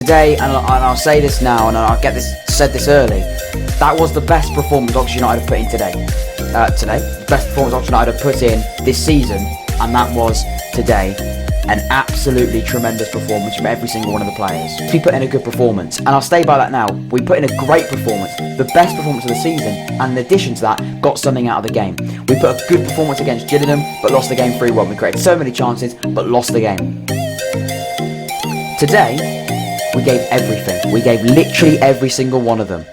Today, and I'll say this now, and I'll get this said this early, that was the best performance Oxford United have put in today. The best performance Oxford United have put in this season, and that was today. An absolutely tremendous performance from every single one of the players. We put in a good performance, and I'll stay by that now. We put in a great performance, the best performance of the season, and in addition to that, got something out of the game. We put a good performance against Gillingham, but lost the game 3-1. We created so many chances, but lost the game. Today, we gave everything. We gave literally every single one of them.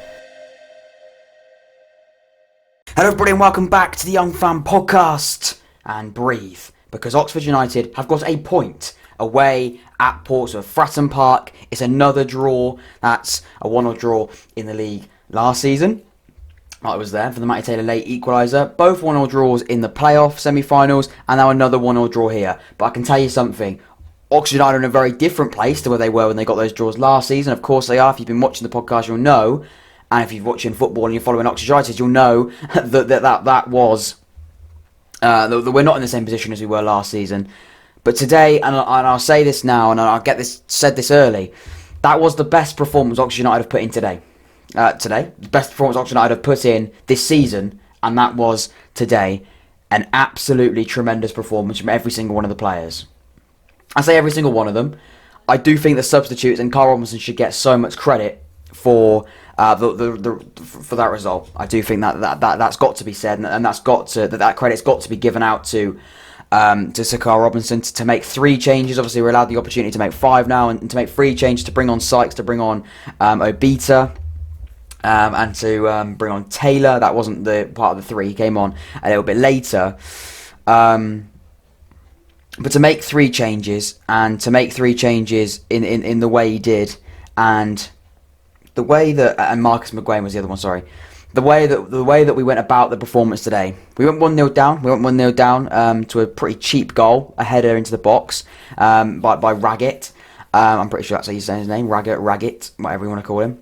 Hello everybody and welcome back to the Young Fan Podcast. And breathe, because Oxford United have got a point away at Portsmouth. Fratton Park is another draw. That's a 1-1 draw in the league last season. I was there for the Matty Taylor late equaliser. Both 1-1 draws in the playoff semi-finals, and now another 1-1 draw here. But I can tell you something. Oxford United are in a very different place to where they were when they got those draws last season. Of course they are. If you've been watching the podcast, you'll know. And if you're watching football and you're following Oxford United, you'll know that was... we're not in the same position as we were last season. But today, and I'll say this now, and I'll get this said this early, that was the best performance Oxford United have put in today. The best performance Oxford United have put in this season, and that was today. An absolutely tremendous performance from every single one of the players. I say every single one of them. I do think the substitutes and Carl Robinson should get so much credit for for that result. I do think that's got to be said, and that credit's got to be given out to Sir Carl Robinson to make 3 changes. Obviously, we're allowed the opportunity to make 5 now, and to make 3 changes to bring on Sykes, to bring on Obita, and to bring on Taylor. That wasn't the part of the 3. He came on a little bit later. But to make 3 changes, and to make 3 changes in the way he did, and the way that, and Marcus McGuane was the other one, sorry. The way that we went about the performance today. We went 1-0 down. We went 1-0 down to a pretty cheap goal, a header into the box by Raggett. I'm pretty sure that's how you say his name, Raggett, whatever you want to call him.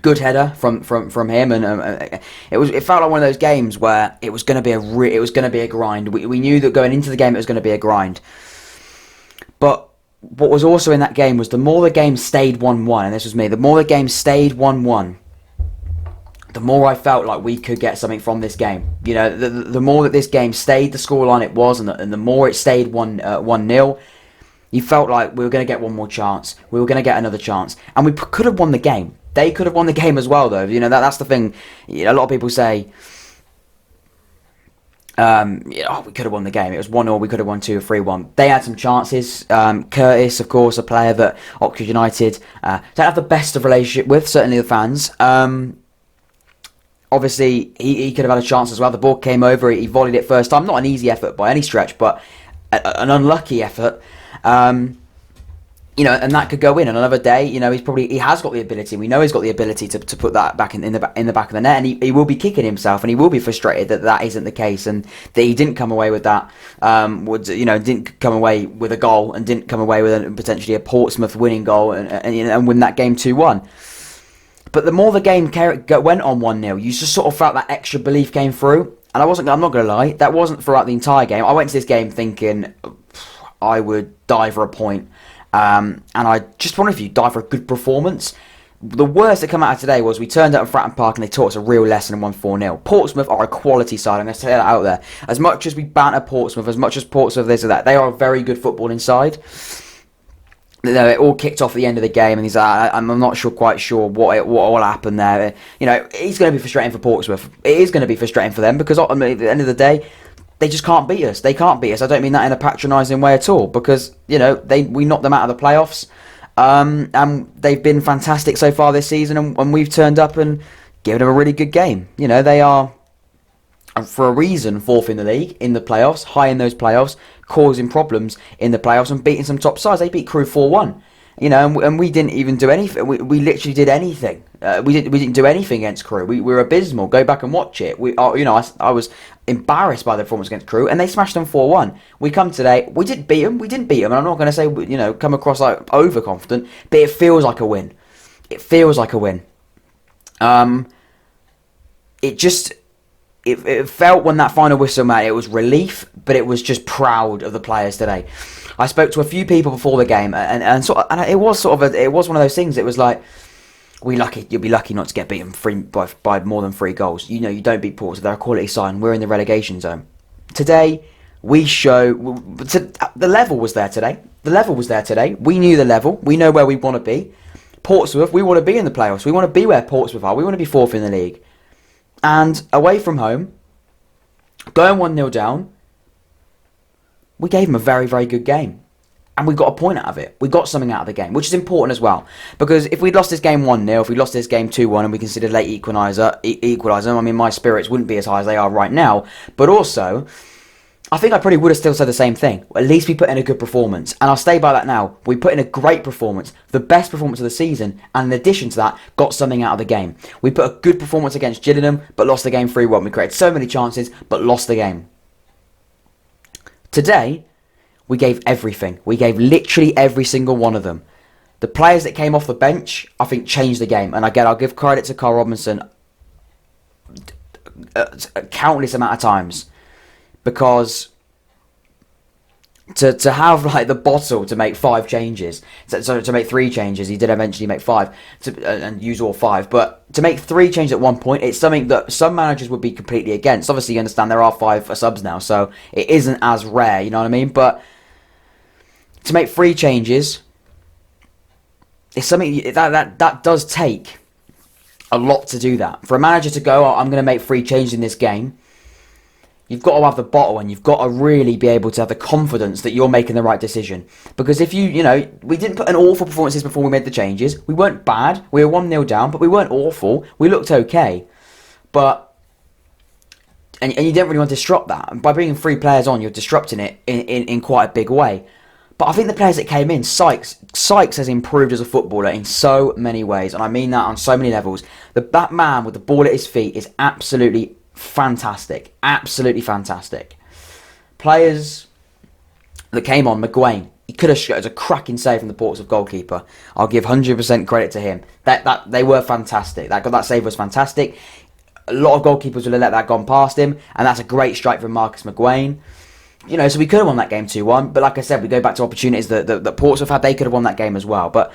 Good header from him, and it felt like one of those games where it was going to be a grind. We knew that going into the game it was going to be a grind. But what was also in that game was the more the game stayed 1-1, and this was me, the more the game stayed 1-1, the more I felt like we could get something from this game. You know, the more that this game stayed the scoreline it was, and the more it stayed 1-0, you felt like we were going to get one more chance. We were going to get another chance, and we could have won the game. They could have won the game as well, though. You know, that's the thing. You know, a lot of people say, we could have won the game. It was 1-0. We could have won 2 or 3-1. They had some chances. Curtis, of course, a player that Oxford United don't have the best of relationship with. Certainly the fans. Obviously, he could have had a chance as well. The ball came over. He volleyed it first time. Not an easy effort by any stretch, but an unlucky effort. You know, and that could go in. And another day, you know, he has got the ability. We know he's got the ability to put that back in the back of the net, and he will be kicking himself, and he will be frustrated that isn't the case, and that he didn't come away with that. Didn't come away with a goal, and didn't come away with potentially a Portsmouth winning goal, and win that game 2-1. But the more the game went on 1-0, you just sort of felt that extra belief came through. And I'm not going to lie, that wasn't throughout the entire game. I went to this game thinking I would die for a point. And I just wonder if you die for a good performance. The worst that came out of today was we turned up at Fratton Park and they taught us a real lesson and won 4-0. Portsmouth are a quality side. I'm going to say that out there. As much as we banter Portsmouth, as much as Portsmouth this or that, they are a very good footballing side. You know, it all kicked off at the end of the game, and he's like, I'm not quite sure what will happen there. You know, it's going to be frustrating for Portsmouth. It is going to be frustrating for them because at the end of the day, they just can't beat us. They can't beat us. I don't mean that in a patronising way at all, because, you know, we knocked them out of the playoffs, and they've been fantastic so far this season, and we've turned up and given them a really good game. You know, they are, for a reason, 4th in the league, in the playoffs, high in those playoffs, causing problems in the playoffs and beating some top sides. They beat Crewe 4-1. You know, and we didn't even do anything. We literally did anything. We didn't do anything against Crewe. We were abysmal. Go back and watch it. I was embarrassed by the performance against Crewe, and they smashed them 4-1. We come today. We didn't beat them. And I'm not going to say, you know, come across like overconfident, but it feels like a win. It feels like a win. it felt when that final whistle, man, it was relief, but it was just proud of the players today. I spoke to a few people before the game, and it was one of those things. It was like, you'll be lucky not to get beaten by more than 3 goals. You know, you don't beat Portsmouth. They're a quality side. We're in the relegation zone. Today, the level was there today. The level was there today. We knew the level. We know where we want to be. Portsmouth, we want to be in the playoffs. We want to be where Portsmouth are. We want to be 4th in the league. And away from home, going 1-0 down, we gave them a very, very good game. And we got a point out of it. We got something out of the game, which is important as well. Because if we'd lost this game 1-0, if we lost this game 2-1 and we considered late equaliser, I mean, my spirits wouldn't be as high as they are right now. But also, I think I probably would have still said the same thing. At least we put in a good performance. And I'll stay by that now. We put in a great performance. The best performance of the season. And in addition to that, got something out of the game. We put a good performance against Gillingham, but lost the game 3-1. We created so many chances, but lost the game. Today, we gave everything. We gave literally every single one of them. The players that came off the bench, I think, changed the game. And again, I'll give credit to Carl Robinson a countless amount of times. Because to have like the bottle to make 5 changes, so to make 3 changes, he did eventually make 5 and use all 5. But to make 3 changes at one point, it's something that some managers would be completely against. Obviously, you understand there are 5 subs now, so it isn't as rare, you know what I mean? But to make 3 changes, it's something that does take a lot to do that. For a manager to go, I'm going to make 3 changes in this game, you've got to have the bottle and you've got to really be able to have the confidence that you're making the right decision. Because if we didn't put in awful performances before we made the changes. We weren't bad. We were 1-0 down, but we weren't awful. We looked okay. And you don't really want to disrupt that. And by bringing 3 players on, you're disrupting it in quite a big way. But I think the players that came in, Sykes has improved as a footballer in so many ways. And I mean that on so many levels. That man with the ball at his feet is absolutely fantastic. Absolutely fantastic. Players that came on, McGuane, he could have shot as a cracking save from the Portsmouth goalkeeper. I'll give 100% credit to him. That they were fantastic. That save was fantastic. A lot of goalkeepers would have let that gone past him, and that's a great strike from Marcus McGuane. You know, so we could have won that game 2-1, but like I said, we go back to opportunities that Portsmouth had. They could have won that game as well, but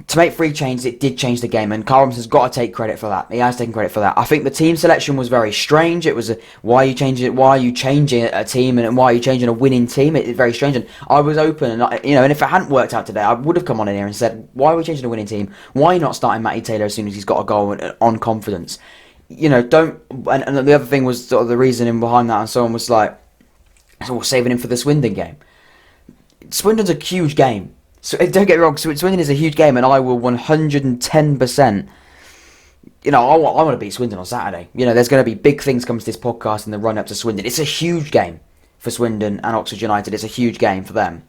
to make 3 changes, it did change the game, and Carl Robinson has got to take credit for that. He has taken credit for that. I think the team selection was very strange. It was why are you changing it? Why are you changing a team, and why are you changing a winning team? It's very strange. And I was open, and and if it hadn't worked out today, I would have come on in here and said, why are we changing a winning team? Why are you not starting Matty Taylor as soon as he's got a goal on confidence? Don't. And the other thing was sort of the reasoning behind that, and someone was like, "So we're saving him for the Swindon game." Swindon's a huge game. So don't get me wrong, Swindon is a huge game, and I will 110%. I want to beat Swindon on Saturday. There's going to be big things come to this podcast in the run up to Swindon. It's a huge game for Swindon and Oxford United. It's a huge game for them.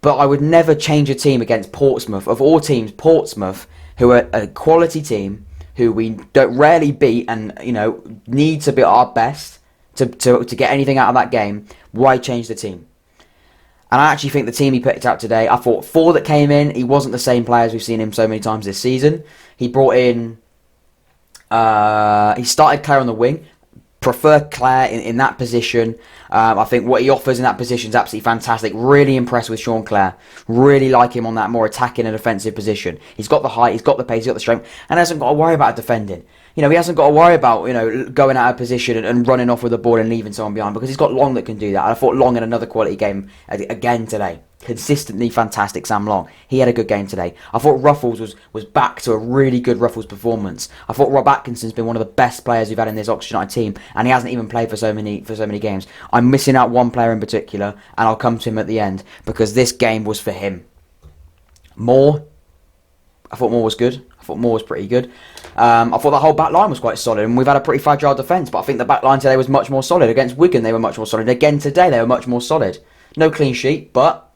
But I would never change a team against Portsmouth. Of all teams, Portsmouth, who are a quality team, who we don't rarely beat, and need to be at our best to get anything out of that game. Why change the team? And I actually think the team he picked out today, I thought 4 that came in, he wasn't the same player as we've seen him so many times this season. He brought in, he started Clare on the wing, prefer Clare in that position. I think what he offers in that position is absolutely fantastic. Really impressed with Sean Clare. Really like him on that more attacking and offensive position. He's got the height, he's got the pace, he's got the strength, and hasn't got to worry about defending. He hasn't got to worry about, going out of position and running off with the ball and leaving someone behind, because he's got Long that can do that. And I thought Long had another quality game again today. Consistently fantastic, Sam Long. He had a good game today. I thought Ruffles was back to a really good Ruffles performance. I thought Rob Atkinson's been one of the best players we've had in this Oxford United team, and he hasn't even played for so many games. I'm missing out one player in particular, and I'll come to him at the end, because this game was for him. Moore. I thought Moore was good. I thought Moore was pretty good. I thought the whole back line was quite solid, and we've had a pretty fragile defence, but I think the back line today was much more solid. Against Wigan, they were much more solid. Again today, they were much more solid. No clean sheet, but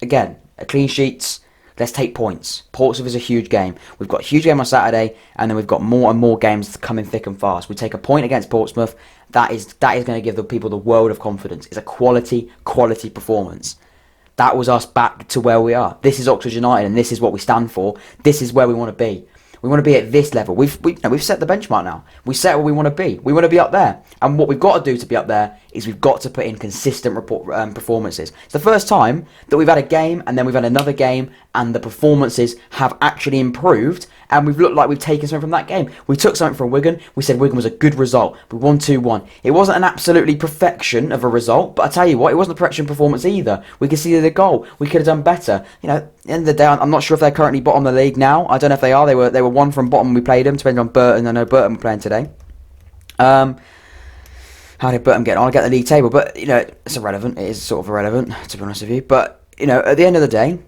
again, a clean sheets, let's take points. Portsmouth is a huge game. We've got a huge game on Saturday, and then we've got more and more games coming thick and fast. We take a point against Portsmouth, that is going to give the people the world of confidence. It's a quality performance. That was us back to where we are. This is Oxford United, and this is what we stand for. This is where we want to be. We want to be at this level. We've set the benchmark now. We set where we want to be. We want to be up there. And what we've got to do to be up there is we've got to put in consistent performances. It's the first time that we've had a game and then we've had another game and the performances have actually improved and we've looked like we've taken something from that game. We took something from Wigan. We said Wigan was a good result. We won 2-1. It wasn't an absolutely perfection of a result, but I tell you what, it wasn't a perfection performance either. We conceded a goal. We could have done better. You know, at the end of the day, I'm not sure if they're currently bottom of the league now. I don't know if they are. They were one from bottom when we played them, depending on Burton. I know Burton were playing today. How did Burton get on? I get the league table, but you know, it's irrelevant. It is sort of irrelevant, to be honest with you. But you know, at the end of the day,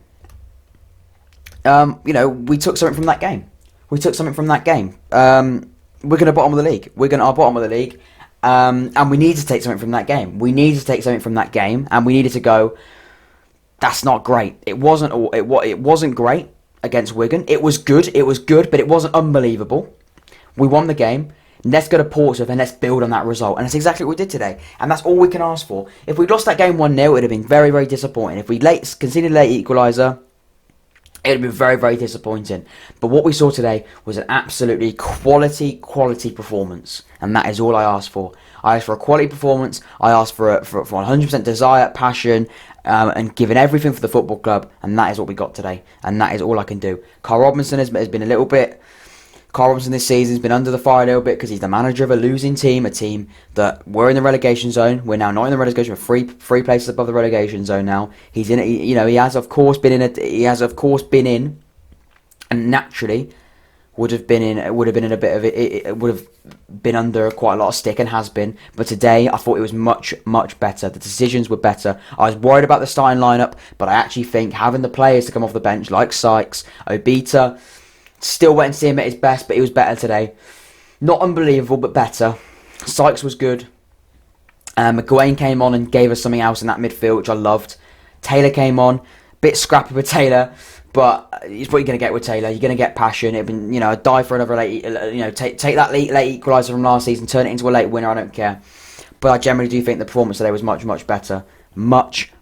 you know, we took something from that game. We're going to bottom of the league. We're going to our bottom of the league, and we need to take something from that game. We needed to take something from that game, and we needed to go. That's not great. It wasn't great against Wigan. It was good, but it wasn't unbelievable. We won the game. Let's go to Portsmouth and let's build on that result. And that's exactly what we did today. And that's all we can ask for. If we'd lost that game 1-0, it would have been very, very disappointing. If we conceded a late equaliser, it would have been very, very disappointing. But what we saw today was an absolutely quality performance. And that is all I asked for. I asked for a quality performance. I asked for 100% desire, passion, and giving everything for the football club. And that is what we got today. And that is all I can do. Carl Robinson has been a little bit... Carl Robinson this season has been under the fire a little bit because he's the manager of a losing team, a team that were in the relegation zone. We're now not in the relegation. We're three places above the relegation zone now. He's in it. You know, he has of course been in, and naturally would have been in a bit of it would have been under quite a lot of stick and has been. But today I thought it was much better. The decisions were better. I was worried about the starting lineup, but I actually think having the players to come off the bench like Sykes, Obita. Still waiting to see him at his best, but he was better today. Not unbelievable, but better. Sykes was good. Gorin came on and gave us something else in that midfield, which I loved. Taylor came on, bit scrappy with Taylor, but it's what you're going to get with Taylor. You're going to get passion. It'd been, you know, die for another late, you know, take that late equaliser from last season, turn it into a late winner. I don't care. But I generally do think the performance today was much better. Much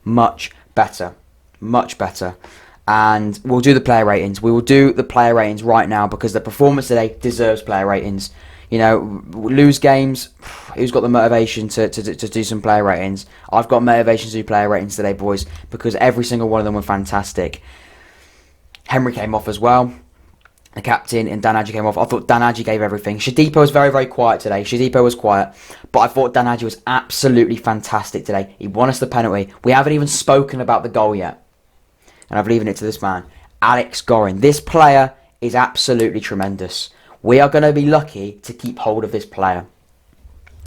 better. And we'll do the player ratings. We will do the player ratings right now because the performance today deserves player ratings. You know, lose games. Who's got the motivation to do some player ratings? I've got motivation to do player ratings today, boys, because every single one of them were fantastic. Henry came off as well. The captain and Dan Adji came off. I thought Dan Adji gave everything. Shadipo was very, very quiet today. Shadipo was quiet. But I thought Dan Adji was absolutely fantastic today. He won us the penalty. We haven't even spoken about the goal yet. And I'm leaving it to this man, Alex Gorin. This player is absolutely tremendous. We are going to be lucky to keep hold of this player.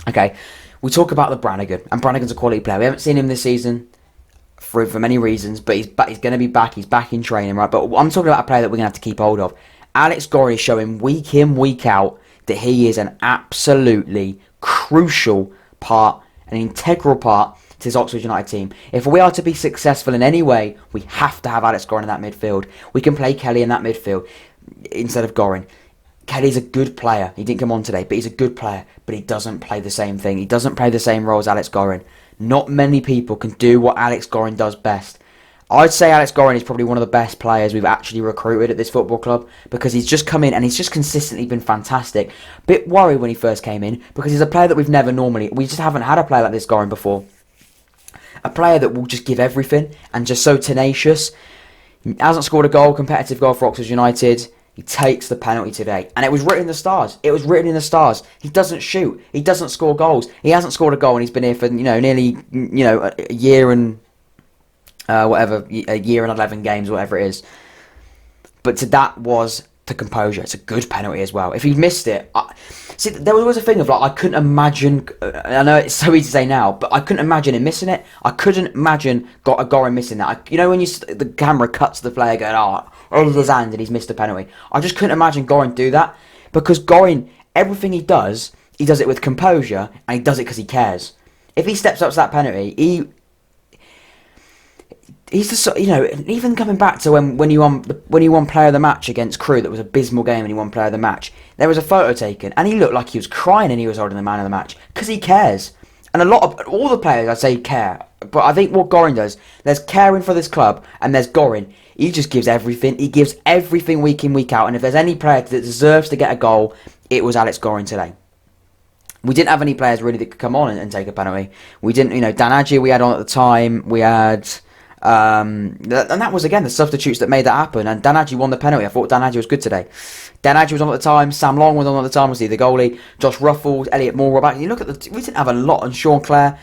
Okay, we talk about the Brannigan, and Brannigan's a quality player. We haven't seen him this season for many reasons, but he's going to be back. He's back in training, right? But I'm talking about a player that we're going to have to keep hold of. Alex Gorin is showing week in, week out that he is an absolutely crucial part, an integral part to this Oxford United team. If we are to be successful in any way, we have to have Alex Gorin in that midfield. We can play Kelly in that midfield instead of Gorin. Kelly's a good player. He didn't come on today, but he's a good player. But he doesn't play the same thing. He doesn't play the same role as Alex Gorin. Not many people can do what Alex Gorin does best. I'd say Alex Gorin is probably one of the best players we've actually recruited at this football club because he's just come in and he's just consistently been fantastic. Bit worried when he first came in because he's a player that we just haven't had a player like this Gorin before. A player that will just give everything and just so tenacious. He hasn't scored a competitive goal for Oxford United. He takes the penalty today. And it was written in the stars. He doesn't shoot. He doesn't score goals. He hasn't scored a goal and he's been here for, nearly, a year and a year and 11 games, whatever it is. But that was the composure. It's a good penalty as well. If he'd missed it... See, there was always a thing of I couldn't imagine. I know it's so easy to say now, but I couldn't imagine him missing it. I couldn't imagine Gorin missing that. When the camera cuts the player going, over his hand and he's missed a penalty. I just couldn't imagine Gorin do that because Gorin, everything he does it with composure and he does it because he cares. If he steps up to that penalty, he's just, even coming back to when he won player of the match against Crewe, that was an abysmal game and he won player of the match. There was a photo taken and he looked like he was crying and he was holding the man of the match because he cares. And all the players, I'd say, care. But I think what Gorin does, there's caring for this club and there's Gorin. He just gives everything. He gives everything week in, week out. And if there's any player that deserves to get a goal, it was Alex Gorin today. We didn't have any players really that could come on and take a penalty. We didn't, Dan Adji we had on at the time. We had, and that was again the substitutes that made that happen. And Dan Adji won the penalty. I thought Dan Adji was good today. Dan Adji was on at the time. Sam Long was on at the time. Was he the goalie? Josh Ruffles, Elliot Moore, Rob. You look at we didn't have a lot on Sean Clare.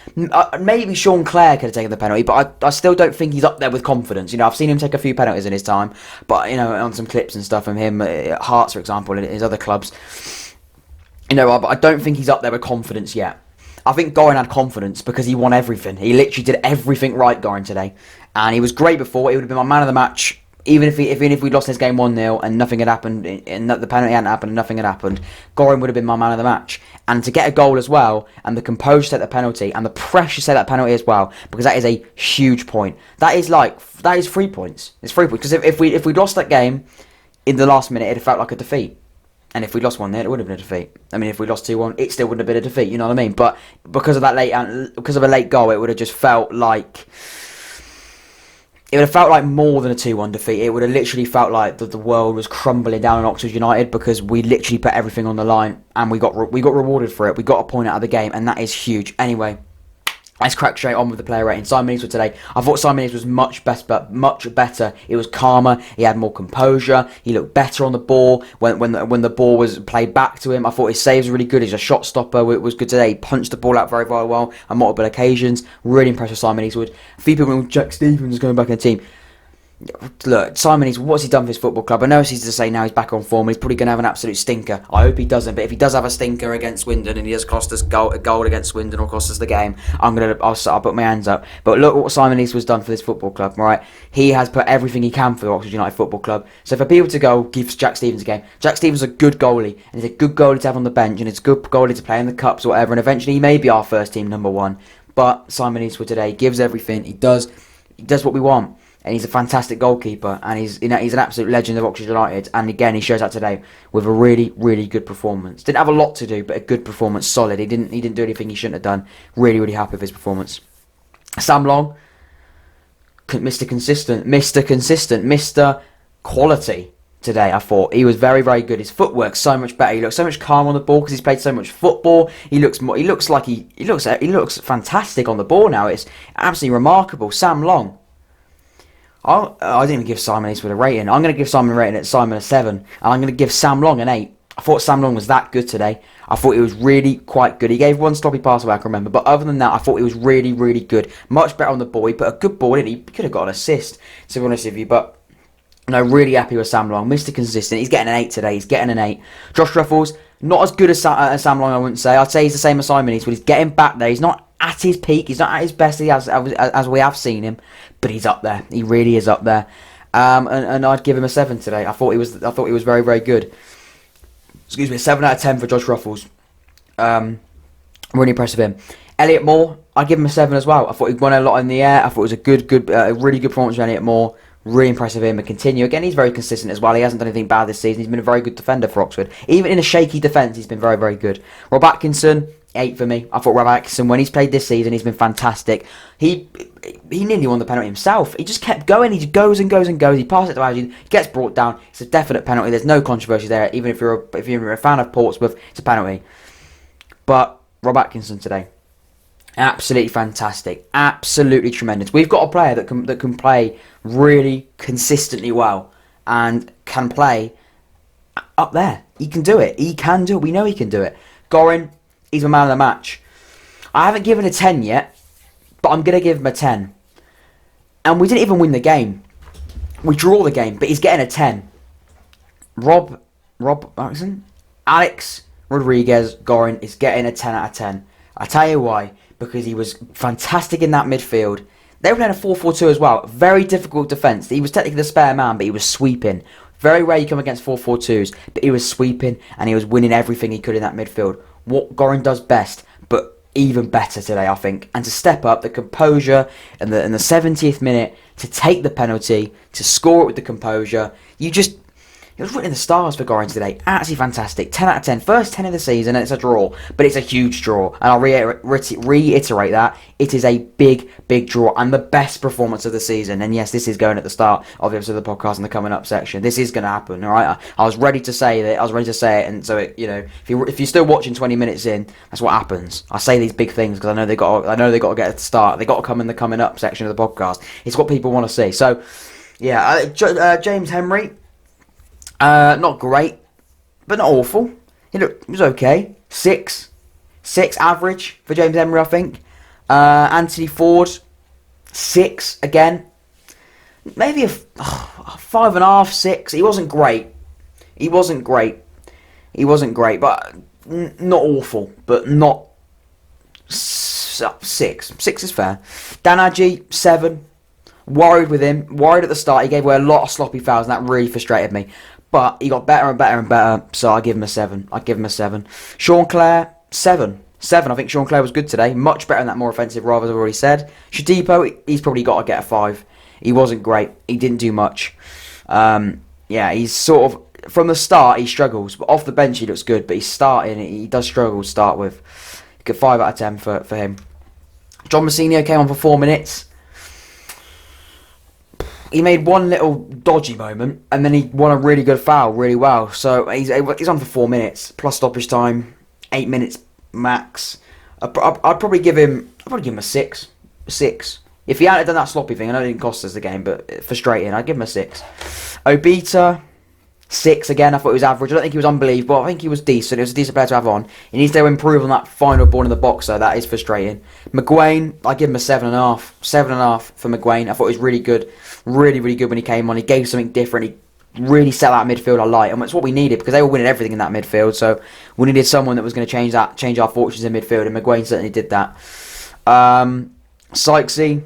Maybe Sean Clare could have taken the penalty, but I still don't think he's up there with confidence. I've seen him take a few penalties in his time, but on some clips and stuff from him at Hearts, for example, and his other clubs. But I don't think he's up there with confidence yet. I think Gorin had confidence because he won everything. He literally did everything right, Gorin, today. And he was great before. He would have been my man of the match, even if we'd lost this game 1-0 and nothing had happened, and the penalty hadn't happened and nothing had happened. Gorin would have been my man of the match. And to get a goal as well, and the composure to take the penalty, and the pressure to take that penalty as well, because that is a huge point. That is 3 points. It's 3 points. Because if we'd lost that game in the last minute, it'd have felt like a defeat. And if we lost 1-0, it would have been a defeat. I mean, if we lost 2-1, it still wouldn't have been a defeat. You know what I mean? But because of a late goal, it would have just felt like more than a 2-1 defeat. It would have literally felt like the world was crumbling down on Oxford United because we literally put everything on the line and we got rewarded for it. We got a point out of the game, and that is huge. Anyway, let's crack straight on with the player rating. Simon Eastwood today. I thought Simon Eastwood was much better. It was calmer. He had more composure. He looked better on the ball when the ball was played back to him. I thought his saves were really good. He's a shot stopper. It was good today. He punched the ball out very, very well on multiple occasions. Really impressed with Simon Eastwood. A few people with Jack Stevens going back in the team. Look, Simon Eastwood, what's he done for his football club? I know it's easy to say now he's back on form. He's probably going to have an absolute stinker. I hope he doesn't. But if he does have a stinker against Swindon and he does cost us a goal against Swindon or cost us the game, I'll put my hands up. But look what Simon Eastwood's done for this football club, right? He has put everything he can for the Oxford United Football Club. So for people to go give Jack Stevens a game, Jack Stevens is a good goalie, and he's a good goalie to have on the bench, and it's a good goalie to play in the cups or whatever, and eventually he may be our first team number 1. But Simon Eastwood today gives everything. He does what we want. And he's a fantastic goalkeeper, and he's an absolute legend of Oxford United. And again, he shows that today with a really, really good performance. Didn't have a lot to do, but a good performance, solid. He didn't do anything he shouldn't have done. Really, really happy with his performance. Sam Long, Mr. Consistent, Mr. Quality today. I thought he was very, very good. His footwork's so much better. He looks so much calmer on the ball because he's played so much football. He looks fantastic on the ball now. It's absolutely remarkable. Sam Long. I didn't even give Simon Eastwood a rating. I'm going to give Simon a 7. And I'm going to give Sam Long an 8. I thought Sam Long was that good today. I thought he was really quite good. He gave one sloppy pass away, I can remember. But other than that, I thought he was really, really good. Much better on the ball. He put a good ball in. He could have got an assist, to be honest with you. But really happy with Sam Long. Mr. Consistent. He's getting an 8 today. He's getting an 8. Josh Ruffles, not as good as Sam Long, I wouldn't say. I'd say he's the same as Simon Eastwood. He's getting back there. He's not at his peak. He's not at his best as we have seen him. But he's up there. He really is up there. And I'd give him a 7 today. I thought he was very, very good. Excuse me, 7 out of 10 for Josh Ruffles. Really impressed with him. Elliot Moore, I'd give him a 7 as well. I thought he won a lot in the air. I thought it was a really good performance from Elliot Moore. Really impressive with him and continue. Again, he's very consistent as well. He hasn't done anything bad this season. He's been a very good defender for Oxford. Even in a shaky defence, he's been very, very good. Rob Atkinson, 8 for me. I thought Rob Atkinson, when he's played this season, he's been fantastic. He nearly won the penalty himself. He just kept going. He just goes and goes and goes. He passes it to Adji. He gets brought down. It's a definite penalty. There's no controversy there. Even if you're a fan of Portsmouth, it's a penalty. But Rob Atkinson today, absolutely fantastic. Absolutely tremendous. We've got a player that can play really consistently well and can play up there. He can do it. We know he can do it. Gorin, he's my man of the match. I haven't given a 10 yet, but I'm going to give him a 10. And we didn't even win the game. We draw the game, but he's getting a 10. Rob Atkinson? Alex Rodriguez Gorin is getting a 10 out of 10. I tell you why. Because he was fantastic in that midfield. They were playing a 4-4-2 as well. Very difficult defence. He was technically the spare man, but he was sweeping. Very rare you come against 4-4-2s, but he was sweeping and he was winning everything he could in that midfield. What Gorin does best, but even better today, I think. And to step up, the composure in the 70th minute, to take the penalty, to score it with the composure. It was written in the stars for Gorin today. Absolutely fantastic. 10 out of 10. First 10 of the season, and it's a draw. But it's a huge draw. And I'll reiterate that. It is a big, big draw. And the best performance of the season. And yes, this is going at the start of the episode of the podcast in the coming up section. This is going to happen, alright? I was ready to say that. I was ready to say it. And so, if you're still watching 20 minutes in, that's what happens. I say these big things because I know they got to get at the start. They got to come in the coming up section of the podcast. It's what people want to see. So, yeah, James Henry... not great, but not awful. It was okay. 6 average for James Emery, I think. Anthony Ford, 6 again. Maybe a 5.5, 6. He wasn't great, but not awful, but not 6. 6 is fair. Dan Adji, 7. Worried with him. Worried at the start. He gave away a lot of sloppy fouls, and that really frustrated me. But he got better and better and better, so I give him a 7. Sean Clare, 7. I think Sean Clare was good today. Much better than that more offensive role, as I've already said. Shadipo, he's probably got to get a 5. He wasn't great. He didn't do much. He's sort of... From the start, he struggles. But off the bench, he looks good. But he does struggle to start with. Good 5 out of 10 for him. John Mousinho came on for 4 minutes. He made one little dodgy moment, and then he won a really good foul really well. So he's on for 4 minutes plus stoppage time, 8 minutes max. I'd probably give him a 6. If he hadn't done that sloppy thing, I know it didn't cost us the game, but frustrating. I'd give him a 6. Obita, 6 again. I thought he was average. I don't think he was unbelievable. I think he was decent. It was a decent player to have on. He needs to improve on that final ball in the box, though. That is frustrating. McGuane, I give him a 7.5. 7.5 for McGuane. I thought he was really good. Really, really good when he came on. He gave something different. He really set out midfield I like. And it's what we needed because they were winning everything in that midfield. So we needed someone that was going to change our fortunes in midfield. And McGuane certainly did that. Sykesy,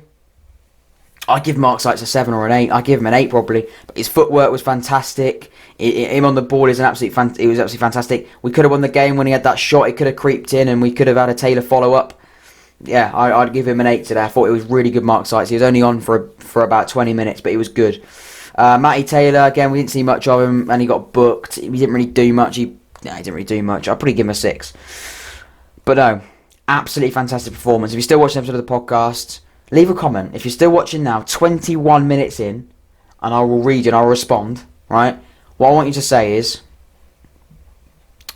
I give Mark Sykes a 7 or an 8. I give him an 8 probably. But his footwork was fantastic. Him on the ball is it was absolutely fantastic. We could have won the game when he had that shot. He could have creeped in and we could have had a Taylor follow-up. Yeah, I'd give him an 8 today. I thought it was really good Mark Sykes. He was only on for about 20 minutes, but he was good. Matty Taylor, again, we didn't see much of him, and he got booked. He didn't really do much. He didn't really do much. I'd probably give him a 6. But no, absolutely fantastic performance. If you're still watching an episode of the podcast, leave a comment. If you're still watching now, 21 minutes in, and I will read and I'll respond, right? What I want you to say is,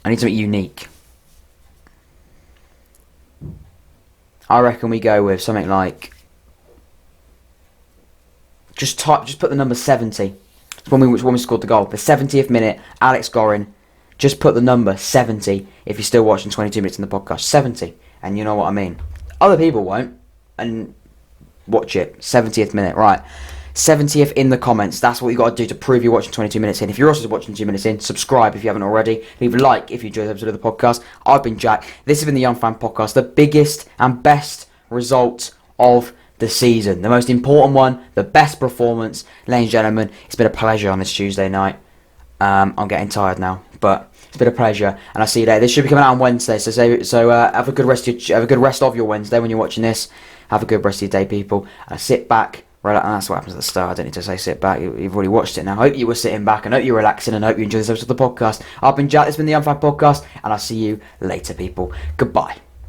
I need something unique. I reckon we go with something like just put the number 70. It's when we scored the goal. The 70th minute, Alex Gorin. Just put the number 70 if you're still watching 22 minutes in the podcast. 70. And you know what I mean. Other people won't. And watch it. 70th minute. Right. 70th in the comments. That's what you got to do to prove you're watching 22 minutes in. If you're also watching 2 minutes in, subscribe if you haven't already. Leave a like if you enjoyed the episode of the podcast. I've been Jack. This has been the Young Fan Podcast. The biggest and best result of the season. The most important one. The best performance. Ladies and gentlemen, it's been a pleasure on this Tuesday night. I'm getting tired now, but it's been a pleasure, and I'll see you later. This should be coming out on Wednesday, so have a good rest of your Wednesday when you're watching this. Have a good rest of your day, people. Sit back. Right, and that's what happens at the start. I don't need to say sit back. You've already watched it now. I hope you were sitting back. I hope you're relaxing, and I hope you enjoy this episode of the podcast. I've been Jack. This has been the Young Fan Podcast, and I'll see you later, people. Goodbye.